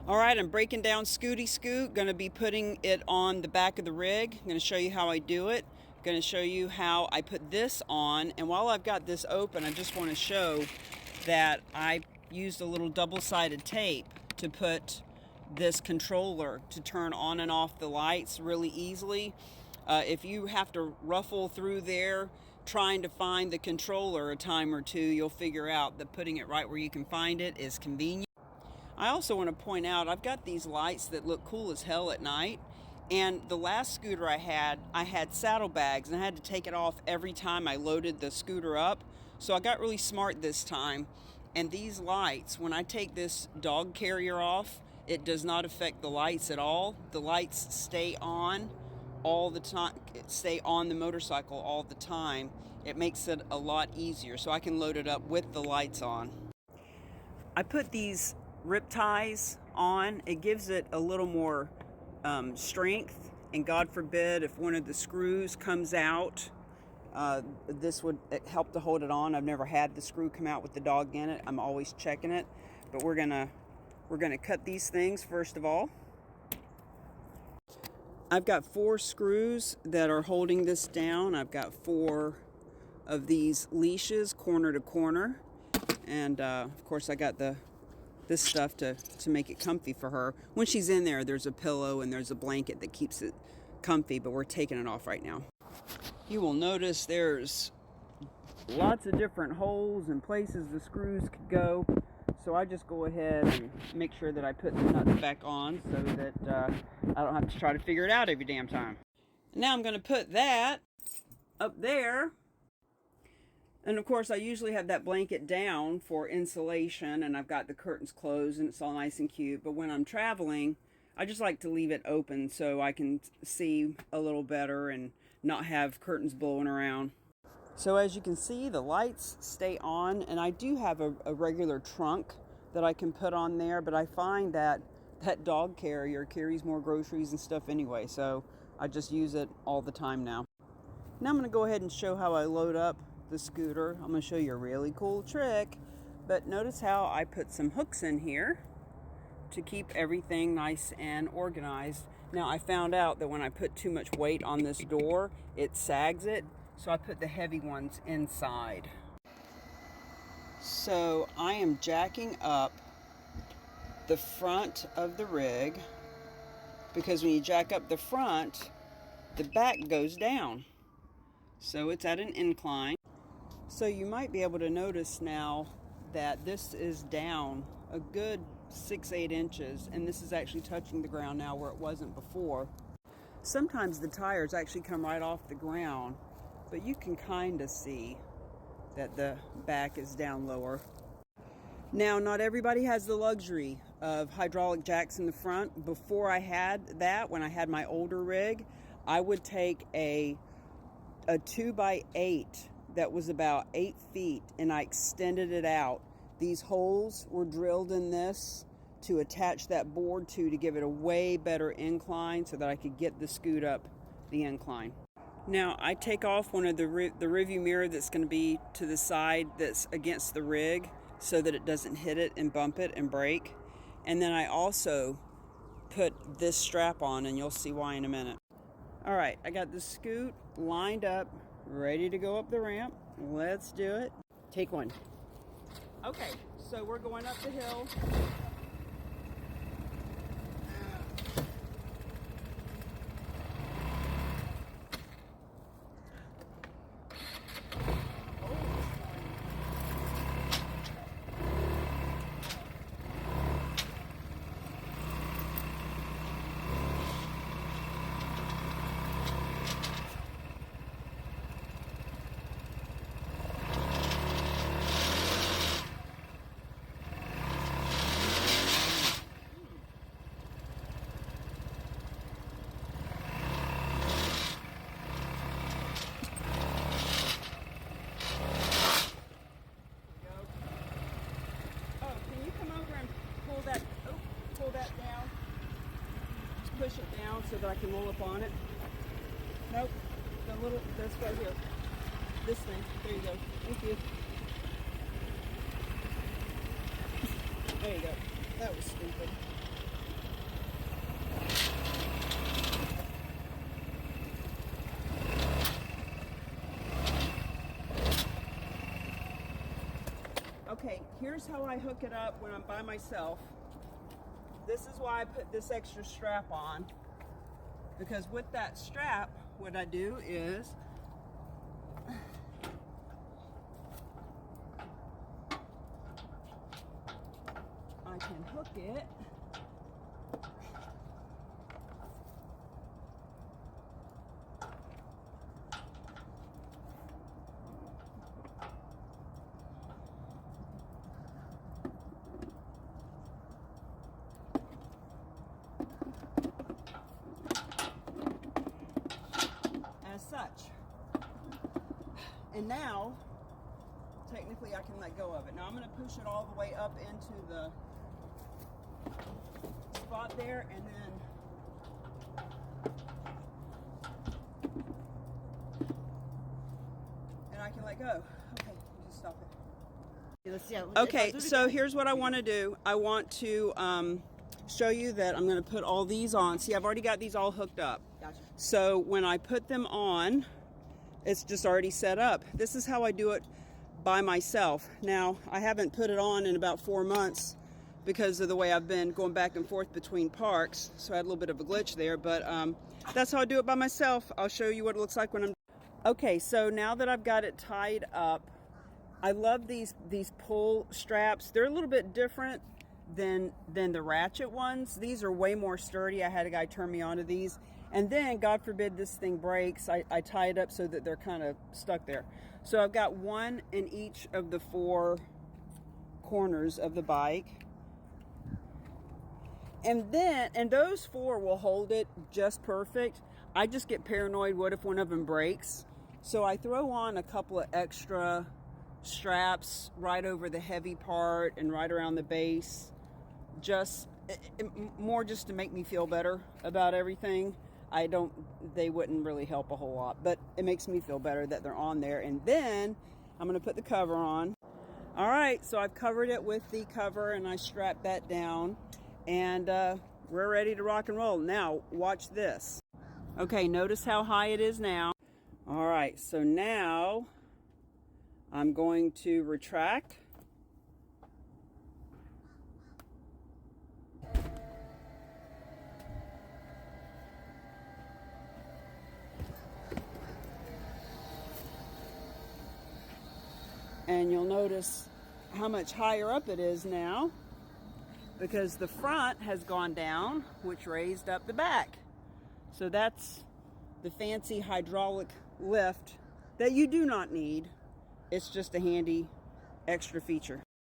All right, I'm breaking down Scooty Scoot. Going to be putting it on the back of the rig. I'm going to show you how I do it. Going to show you how I put this on. And while I've got this open, I just want to show that I used a little double-sided tape to put this controller to turn on and off the lights really easily. If you have to ruffle through there trying to find the controller a time or two, you'll figure out that putting it right where you can find it is convenient. I also want to point out I've got these lights that look cool as hell at night, and the last scooter I had saddlebags, and I had to take it off every time I loaded the scooter up. So I got really smart this time, and these lights, when I take this dog carrier off, it does not affect the lights at all. The lights stay on all the time, stay on the motorcycle all the time. It makes it a lot easier, so I can load it up with the lights on. I put these rip ties on. It gives it a little more strength, and God forbid if one of the screws comes out, this would help to hold it on. I've never had the screw come out with the dog in it. I'm always checking it, but we're gonna cut these things first of all. I've got 4 screws that are holding this down. I've got 4 of these leashes corner to corner, and of course I got this stuff to make it comfy for her. When she's in there, there's a pillow and there's a blanket that keeps it comfy, but we're taking it off right now. You will notice there's lots of different holes and places the screws could go, so I just go ahead and make sure that I put the nuts back on so that I don't have to try to figure it out every damn time. Now I'm going to put that up there. And of course, I usually have that blanket down for insulation, and I've got the curtains closed and it's all nice and cute. But when I'm traveling, I just like to leave it open so I can see a little better and not have curtains blowing around. So as you can see, the lights stay on, and I do have a regular trunk that I can put on there, but I find that that dog carrier carries more groceries and stuff anyway, so I just use it all the time now. Now I'm going to go ahead and show how I load up the scooter. I'm going to show you a really cool trick, but notice how I put some hooks in here to keep everything nice and organized. Now I found out that when I put too much weight on this door, it sags it, so I put the heavy ones inside. So I am jacking up the front of the rig, because when you jack up the front, the back goes down, so it's at an incline. So you might be able to notice now that this is down a good 6-8 inches, and this is actually touching the ground now where it wasn't before. Sometimes the tires actually come right off the ground, but you can kind of see that the back is down lower. Now, not everybody has the luxury of hydraulic jacks in the front. Before I had that, when I had my older rig, I would take a 2x8 that was about 8 feet, and I extended it out. These holes were drilled in this to attach that board to give it a way better incline so that I could get the scoot up the incline. Now I take off one of the rearview mirror that's going to be to the side that's against the rig so that it doesn't hit it and bump it and break. And then I also put this strap on, and you'll see why in a minute. All right, I got the scoot lined up, ready to go up the ramp. Let's do it. Take one. Okay, so we're going up the hill. Pull that down. Just push it down so that I can roll up on it. Nope. This right here. This thing. There you go. Thank you. There you go. That was stupid. Okay, here's how I hook it up when I'm by myself. This is why I put this extra strap on, because with that strap, what I do is I can hook it as such. And now, technically I can let go of it. Now I'm going to push it all the way up into the spot there, and I can let go. Okay, just stop it. Okay, so here's what I want to do. I want to show you that I'm going to put all these on. See, I've already got these all hooked up. Gotcha. So when I put them on, it's just already set up. This is how I do it by myself. Now, I haven't put it on in about 4 months because of the way I've been going back and forth between parks. So I had a little bit of a glitch there, but that's how I do it by myself. I'll show you what it looks like when I'm... Okay, so now that I've got it tied up, I love these pull straps. They're a little bit different than the ratchet ones. These are way more sturdy. I had a guy turn me onto these. And then, God forbid this thing breaks, I tie it up so that they're kind of stuck there. So I've got one in each of the 4 corners of the bike. And those 4 will hold it just perfect. I just get paranoid, what if one of them breaks? So I throw on a couple of extra straps right over the heavy part and right around the base. More just to make me feel better about everything. They wouldn't really help a whole lot, but it makes me feel better that they're on there. And then I'm going to put the cover on. All right, so I've covered it with the cover and I strapped that down, and we're ready to rock and roll. Now, watch this. Okay, notice how high it is now. All right, so now I'm going to retract. And you'll notice how much higher up it is now, because the front has gone down, which raised up the back. So that's the fancy hydraulic lift that you do not need. It's just a handy extra feature.